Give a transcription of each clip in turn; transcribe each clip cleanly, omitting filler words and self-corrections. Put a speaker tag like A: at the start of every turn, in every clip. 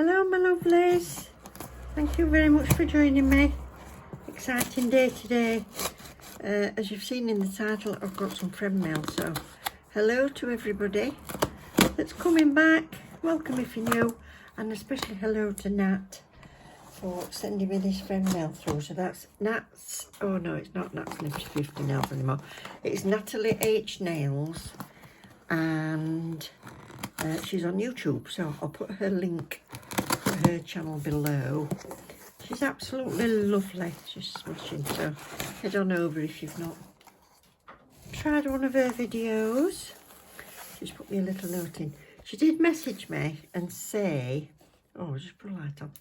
A: Hello my lovelies, thank you very much for joining me. Exciting day today. As you've seen in the title, I've got some friend mail, so hello to everybody that's coming back, welcome if you're new, and especially hello to Nat for sending me this friend mail through. So that's Nat's, oh no it's not Nat's Nifty 50 Nails anymore, it's Natalie H Nails, and she's on YouTube, so I'll put her link to her channel below. She's absolutely lovely, she's smashing, so head on over if you've not tried one of her videos. She's put me a little note in. She did message me and say, oh I'll just put a light on.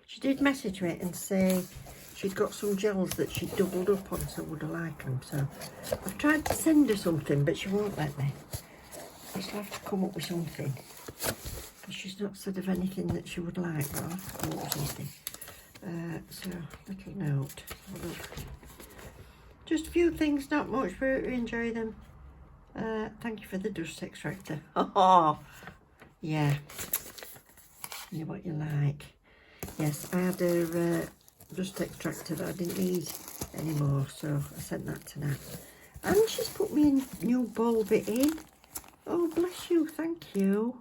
A: She did message me and say she'd got some gels that she'd doubled up on, so would I like them. So I've tried to send her something, but she won't let me. I shall have to come up with something. She's not said of anything that she would like, but I'll have to come up with something. So, little note. Just a few things, not much, but we enjoy them. Thank you for the dust extractor. Oh, yeah. You what you like. Yes, I had a dust extractor that I didn't need anymore, so I sent that to Nat. And she's put me a new ball bit in. Oh, bless you, thank you.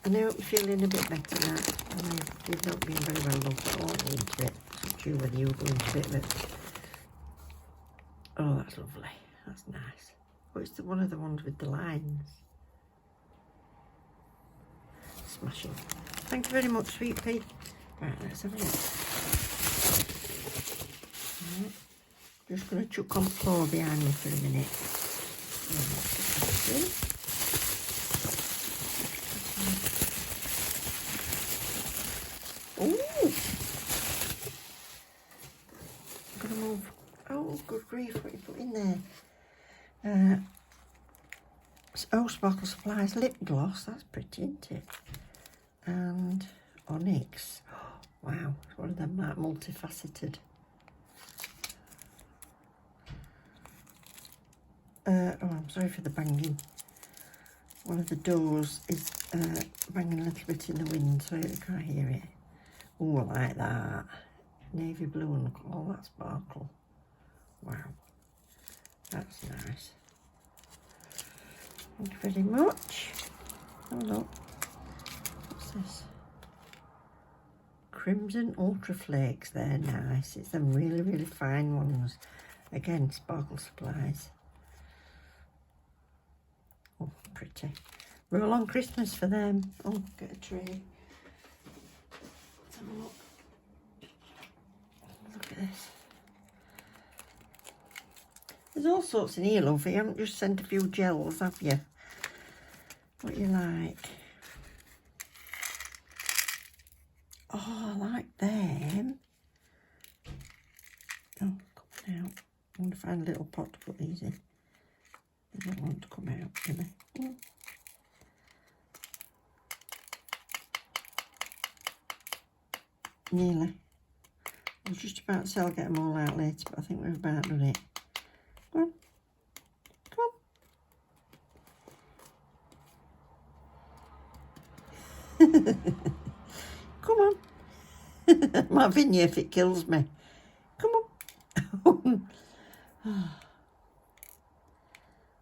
A: And I hope you're feeling a bit better now. I know you've not been very well loved, but I won't go into it. It's up to you whether you go into it, but... oh, that's lovely. That's nice. Oh, it's one of the ones with the lines. Smashing. Thank you very much, sweet pea. Right, let's have a look. Right. Just going to chuck on the floor behind me for a minute. Oh! I'm going to move. Oh, good grief, what you put in there? Oh, Sparkle Supplies lip gloss. That's pretty, isn't it? And Onyx. Oh, wow, it's one of them like multifaceted. Oh, I'm sorry for the banging. One of the doors is banging a little bit in the wind, so you can't hear it. Oh, I like that. Navy blue and look at all that sparkle. Wow, that's nice. Thank you very much. Oh look, what's this? Crimson Ultra Flakes, they're nice. It's them really, really fine ones. Again, Sparkle Supplies. Oh, pretty. Roll on Christmas for them. Oh, get a tray. Let's have a look. Look at this. There's all sorts in here, love. You haven't just sent a few gels, have you? What you like? Oh, I like them. Oh, coming out. I'm going to find a little pot to put these in. They don't want to come out, do they? Oh. Nearly. I was just about to say I'll get them all out later, but I think we've about done it. Come on. Come on. I'm having you if it kills me. Come on.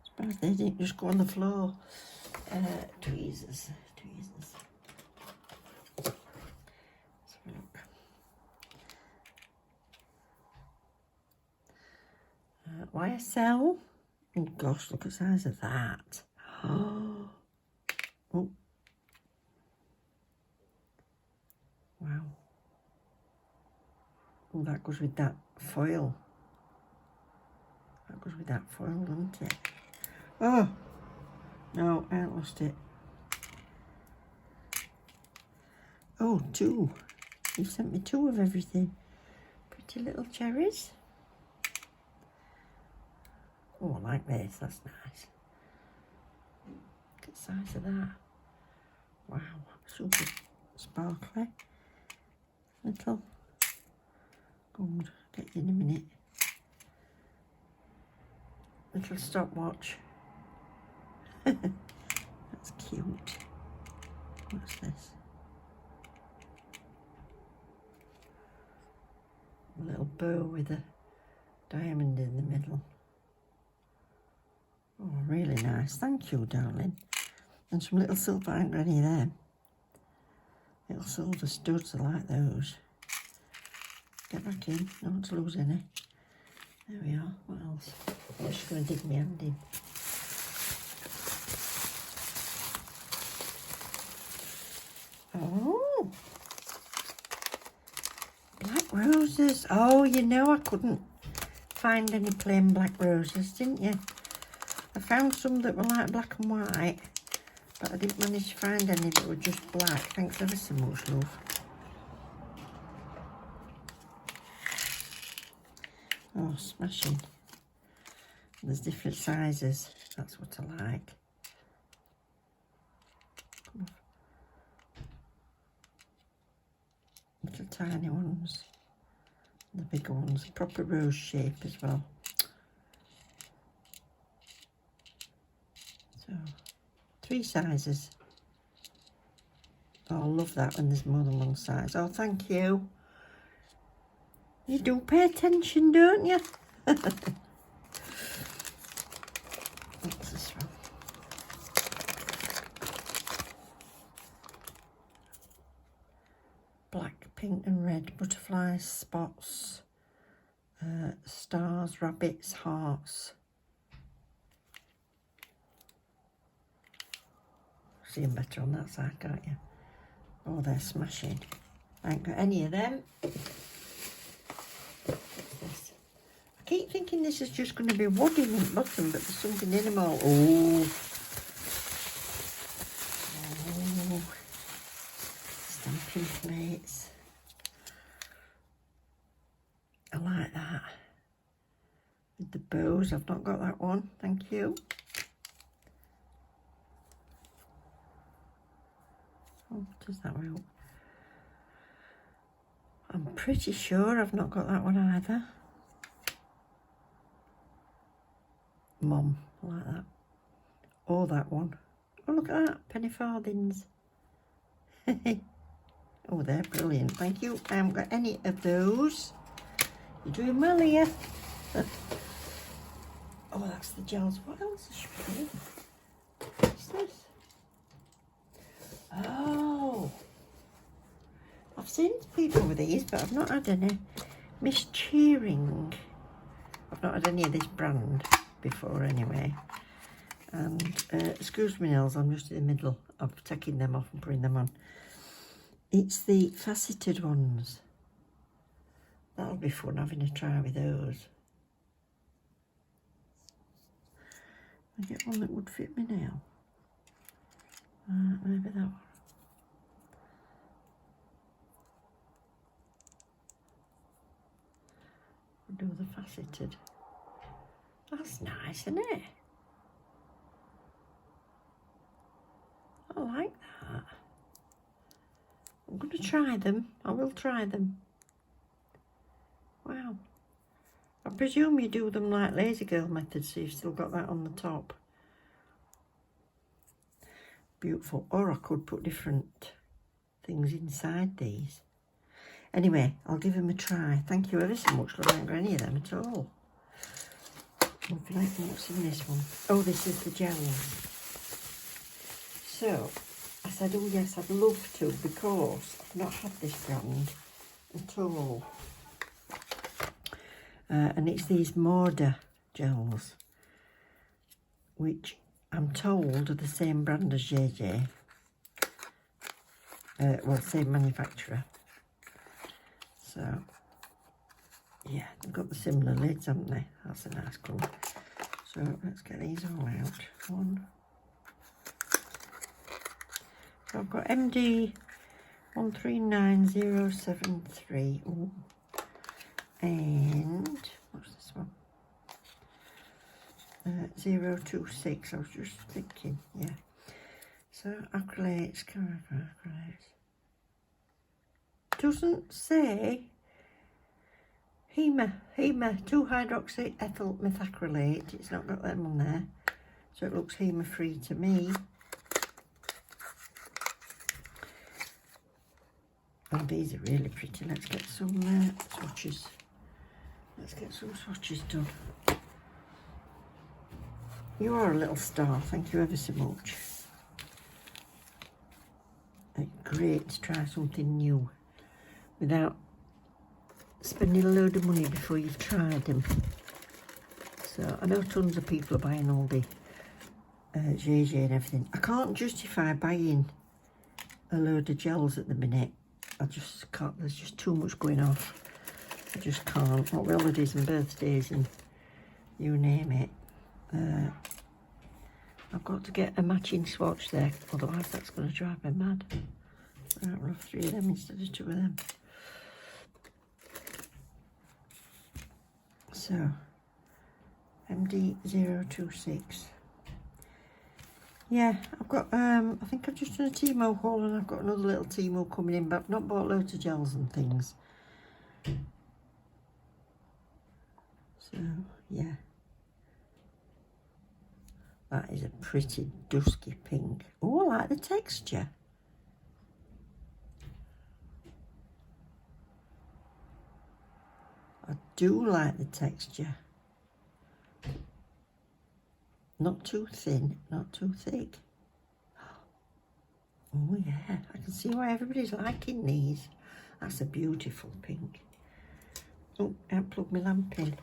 A: It's bad they didn't just go on the floor. Tweezers. Let's have a look. YSL. Oh gosh, look at the size of that. Oh. Wow. Oh, that goes with that foil. That goes with that foil, doesn't it? Oh, no, I haven't lost it. Oh, two. You've sent me two of everything. Pretty little cherries. Oh, I like this. That's nice. Look at the size of that. Wow, super sparkly. Little gold. Get you in a minute. Little stopwatch. That's cute. What's this? A little bow with a diamond in the middle. Oh, really nice. Thank you, darling. And some little silver, I ain't got any of them. Little silver studs, I like those. Get back in, don't want to lose any. There we are. What else? I'm just going to dig my hand in. Oh, black roses. Oh, you know I couldn't find any plain black roses, didn't you? I found some that were like black and white, but I didn't manage to find any that were just black. Thanks ever so much, love. Oh, smashing. There's different sizes. That's what I like. Little tiny ones. The bigger ones. Proper rose shape as well. So, 3 sizes. Oh, I love that when there's more than one size. Oh, thank you. You do pay attention, don't you? What's this one? Black, pink and red butterflies, spots, stars, rabbits, hearts. See them better on that side, can't you? Oh, they're smashing. I ain't got any of them. I keep thinking this is just going to be wadding in the bottom, but there's something in them all. Oh. Oh. Stamping plates. I like that. With the bows, I've not got that one. Thank you. Oh, does that work? I'm pretty sure I've not got that one either. Mum, I like that. Or that one. Oh, look at that. Penny farthings. Oh, they're brilliant. Thank you. I haven't got any of those. You're doing well here. Oh, that's the gels. What else is she doing? What's this? Oh. I've seen people with these, but I've not had any. Miss Cheering. I've not had any of this brand before anyway. And excuse me, nails, I'm just in the middle of taking them off and putting them on. It's the faceted ones. That'll be fun having a try with those. I get one that would fit me now. Maybe that one. We'll do the faceted. That's nice, isn't it? I like that. I'm going to try them. I will try them. Wow. I presume you do them like Lazy Girl method, so you've still got that on the top. Beautiful. Or I could put different things inside these. Anyway, I'll give them a try. Thank you ever so much. I don't got any of them at all. Lovely. What's in this one? Oh, this is the gels. So, I said, oh yes, I'd love to, because I've not had this brand at all. And it's these Morrda gels, which I'm told are the same brand as JJ. Well, same manufacturer. So, yeah, they've got the similar lids, haven't they? That's a nice colour. So, let's get these all out. One. So, I've got MD 139073. Ooh. And, what's this one? 026, I was just thinking, yeah. So, acrylates, acrylates. Doesn't say HEMA 2-hydroxy ethyl methacrylate. It's not got them on there, so it looks HEMA free to me. Oh, these are really pretty. Let's get some swatches. Let's get some swatches done. You are a little star. Thank you ever so much. It's great to try something new without spending a load of money before you've tried them. So I know tons of people are buying all the GG and everything. I can't justify buying a load of gels at the minute. I just can't. There's just too much going off. I just can't. What with holidays and birthdays and you name it. I've got to get a matching swatch there, otherwise that's going to drive me mad. Right, we'll have 3 of them instead of 2 of them. So, MD026. Yeah, I've got, I think I've just done a Temu haul and I've got another little Temu coming in, but I've not bought loads of gels and things. So, yeah. That is a pretty dusky pink. Oh, I like the texture. I do like the texture. Not too thin, not too thick. Oh yeah, I can see why everybody's liking these. That's a beautiful pink. Oh, I haven't plugged my lamp in.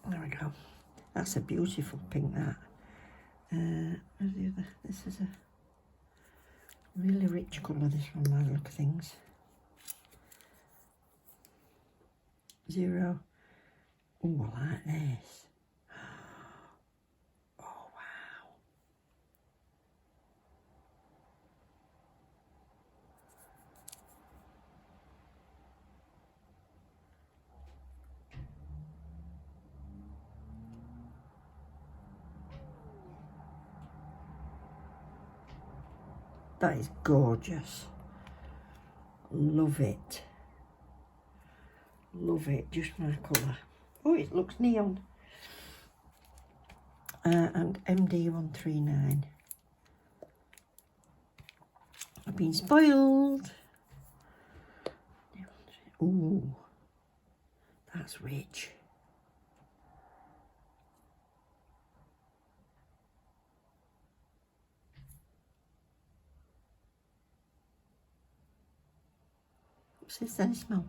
A: There we go. That's a beautiful pink, that. Where's the other? This is a really rich colour, this one, by the look of things. 0. Oh, I like this. Oh, wow. That is gorgeous. Love it. Love it. Just my colour. Oh, it looks neon. And MD139. I've been spoiled. Ooh, that's rich. What's this then smell?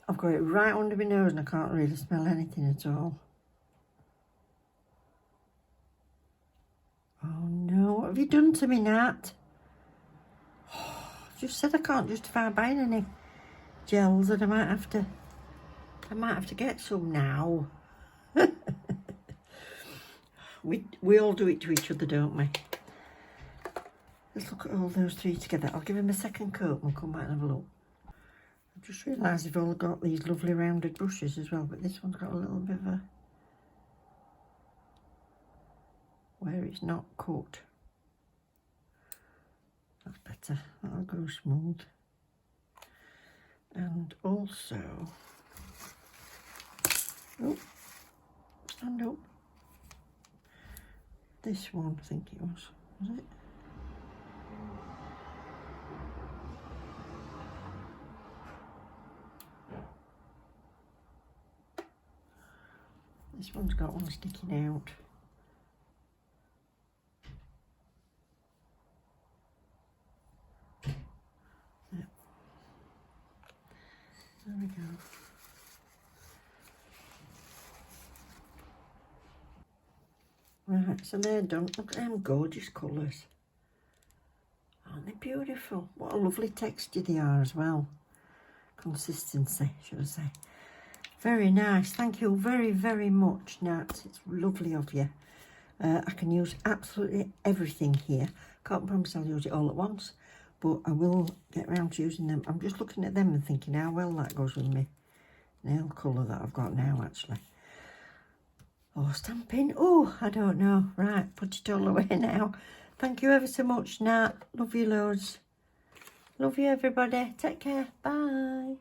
A: I've got it right under my nose and I can't really smell anything at all. Oh no, what have you done to me, Nat? Oh, I just said I can't justify buying any gels and I might have to get some now. we all do it to each other, don't we? Let's look at all those 3 together. I'll give them a second coat and we'll come back and have a look. I've just realised they've all got these lovely rounded brushes as well, but this one's got a little bit of a... where it's not cut. That's better. That'll go smooth. And also... oh, stand up. This one, I think it was it? This one's got one sticking out. Yep. There we go. Right, so they're done. Look at them gorgeous colours. Aren't they beautiful? What a lovely texture they are as well. Consistency, should I say. Very nice. Thank you very, very much, Nat. It's lovely of you. I can use absolutely everything here. Can't promise I'll use it all at once, but I will get around to using them. I'm just looking at them and thinking how well that goes with my nail colour that I've got now, actually. Oh, stamping. Oh, I don't know. Right, put it all away now. Thank you ever so much, Nat. Love you loads. Love you, everybody. Take care. Bye.